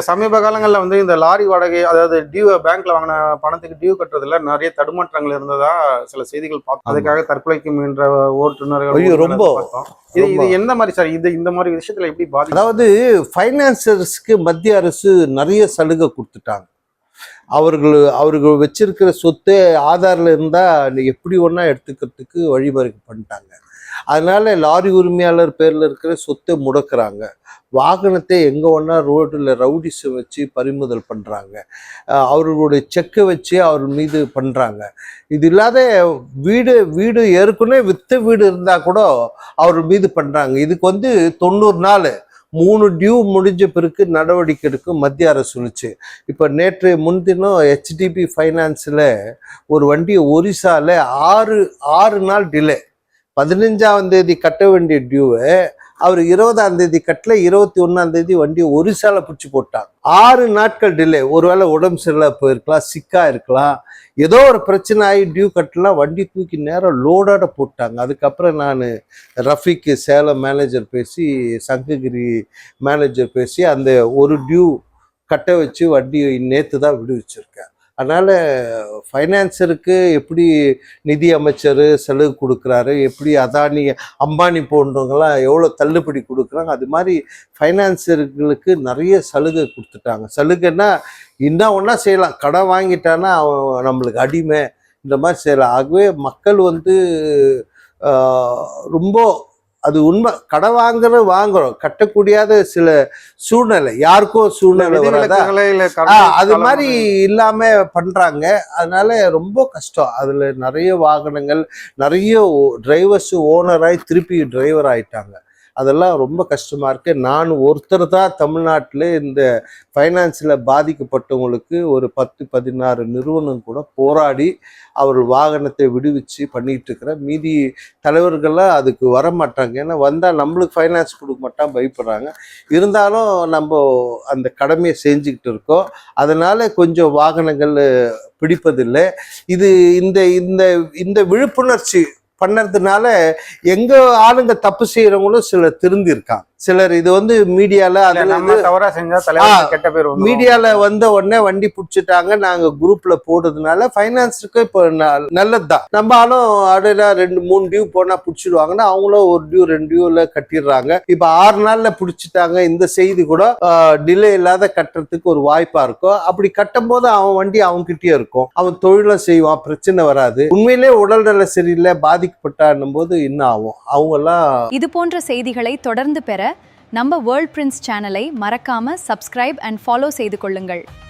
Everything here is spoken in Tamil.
சமீப காலங்கள்ல இந்த லாரி வாடகை, அதாவது டியூ பேங்க்ல வாங்கின பணத்துக்கு டியூ கட்டுறதுல நிறைய தடுமாற்றங்கள் இருந்ததா சில செய்திகள் பார்த்தோம். அதுக்காக தற்கொலைக்கு முயன்ற ஓட்டுநர்கள் ரொம்ப பார்த்தோம். இது எந்த மாதிரி சார், இந்த மாதிரி விஷயத்துல எப்படி பாதி? அதாவது ஃபைனான்சர்ஸ்க்கு மத்திய அரசு நிறைய சலுகை கொடுத்துட்டாங்க. அவர்கள் வச்சிருக்கிற சொத்து ஆதாரில் இருந்தா எப்படி ஒன்றா எடுத்துக்கிறதுக்கு வழிமுறை பண்ணிட்டாங்க. அதனால லாரி உரிமையாளர் பேர்ல இருக்கிற சொத்தை முடக்கிறாங்க. வாகனத்தை எங்க ஒன்றா ரோட்டில் ரவுடிஸை வச்சு பறிமுதல் பண்றாங்க. அவர்களுடைய செக்கை வச்சு அவர் மீது பண்றாங்க. இது இல்லாத வீடு ஏற்கனவே வித்த வீடு இருந்தா கூட அவர் மீது பண்றாங்க. இதுக்கு 90 நாள் 3 டியூ முடிஞ்ச பிறகு நடவடிக்கை எடுக்கும் மத்திய அரசு சொல்லிச்சு. இப்போ நேற்று முன்தினம் ஹெச்டிபி ஃபைனான்ஸில் ஒரு வண்டியை ஒரிசால 6 நாள் டிலே. 15ஆம் தேதி கட்ட வேண்டிய டியூவை அவர் 20ஆம் தேதி கட்டல, 21ஆம் தேதி வண்டியை ஒரிசால பிடிச்சி போட்டாங்க. 6 நாட்கள் டிலே. ஒருவேளை உடம்பு சரியில்லை போயிருக்கலாம், சிக்கா இருக்கலாம், ஏதோ ஒரு பிரச்சனை ஆகி டியூ கட்டலாம், வண்டி தூக்கி நேரம் லோடோட போட்டாங்க. அதுக்கப்புறம் நான் ரஃபிக்கு சேலம் மேனேஜர் பேசி, சங்ககிரி மேனேஜர் பேசி அந்த ஒரு டியூ கட்ட வச்சு வண்டி நேற்று தான் விடுவிச்சிருக்கேன். அதனால் ஃபைனான்சருக்கு எப்படி நிதி அமைச்சர் சலுகை கொடுக்குறாரு, எப்படி அதானி அம்பானி போன்றவங்களாம் எவ்வளோ தள்ளுபடி கொடுக்குறாங்க, அது மாதிரி ஃபைனான்சர்களுக்கு நிறைய சலுகை கொடுத்துட்டாங்க. சலுகைன்னா இன்னும் ஒன்றா செய்யலாம், கடன் வாங்கிட்டான்னா அவன் நம்மளுக்கு அடிமை, இந்த மாதிரி செய்யலாம். ஆகவே மக்கள் ரொம்ப அது உண்மை. கடை வாங்குறோம், கட்டக்கூடியாத சில சூழ்நிலை, யாருக்கும் சூழ்நிலை அது மாதிரி இல்லாம பண்றாங்க. அதனால ரொம்ப கஷ்டம். அதுல நிறைய வாகனங்கள், நிறைய டிரைவர்ஸ் ஓனராகி திருப்பி டிரைவர் ஆயிட்டாங்க. அதெல்லாம் ரொம்ப கஷ்டமா இருக்கு. நான் ஒருத்தர் தான் தமிழ்நாட்டில் இந்த ஃபைனான்ஸில் பாதிக்கப்பட்டவங்களுக்கு ஒரு 10-16 நிறுவனம் கூட போராடி அவர் வாகனத்தை விடுவிச்சு பண்ணிட்டு இருக்கிற. மீதி தலைவர்கள்லாம் அதுக்கு வர மாட்டாங்க. ஏன்னா வந்தால் நம்மளுக்கு ஃபைனான்ஸ் கொடுக்க மாட்டான், பயப்படுறாங்க. இருந்தாலும் நம்ம அந்த கடமையை செஞ்சுக்கிட்டு இருக்கோம். அதனால கொஞ்சம் வாகனங்கள் பிடிப்பதில்லை. இது இந்த விழிப்புணர்ச்சி பண்ணறதுனால எங்க ஆளுங்க தப்பு செய்யறவங்களும் சிலர் திருந்திருக்காங்க. சிலர் இது மீடியால மீடியால வந்த உடனே வண்டி பிடிச்சிட்டாங்க, நாங்க குரூப்ல போடுறதுனால ஃபைனான்ஸுக்கு இப்போ நல்லதுதான். நம்மளும் அடுல 2-3 டியூ போனா பிடிச்சிடுவாங்கன்னா அவங்களும் 1 டியூ 2 டியூல கட்டிடுறாங்க. இப்ப 6 நாள்ல பிடிச்சிட்டாங்க. இந்த செய்தி கூட டிலே இல்லாத கட்டுறதுக்கு ஒரு வாய்ப்பா இருக்கும். அப்படி கட்டும் போது அவன் வண்டி அவன்கிட்டயே இருக்கும், அவன் தொழிலும் செய்வான், பிரச்சனை வராது. உண்மையிலே உடல்நல சரியில்லை பாதிக்கப்பட்டான்னும் போது என்ன ஆகும்? அவங்க எல்லாம் இது போன்ற செய்திகளை தொடர்ந்து பெற நம்ம வேர்ல்ட் பிரின்ஸ் சேனலை மறக்காம சப்ஸ்கிரைப் அண்ட் ஃபாலோ செய்து கொள்ளுங்கள்.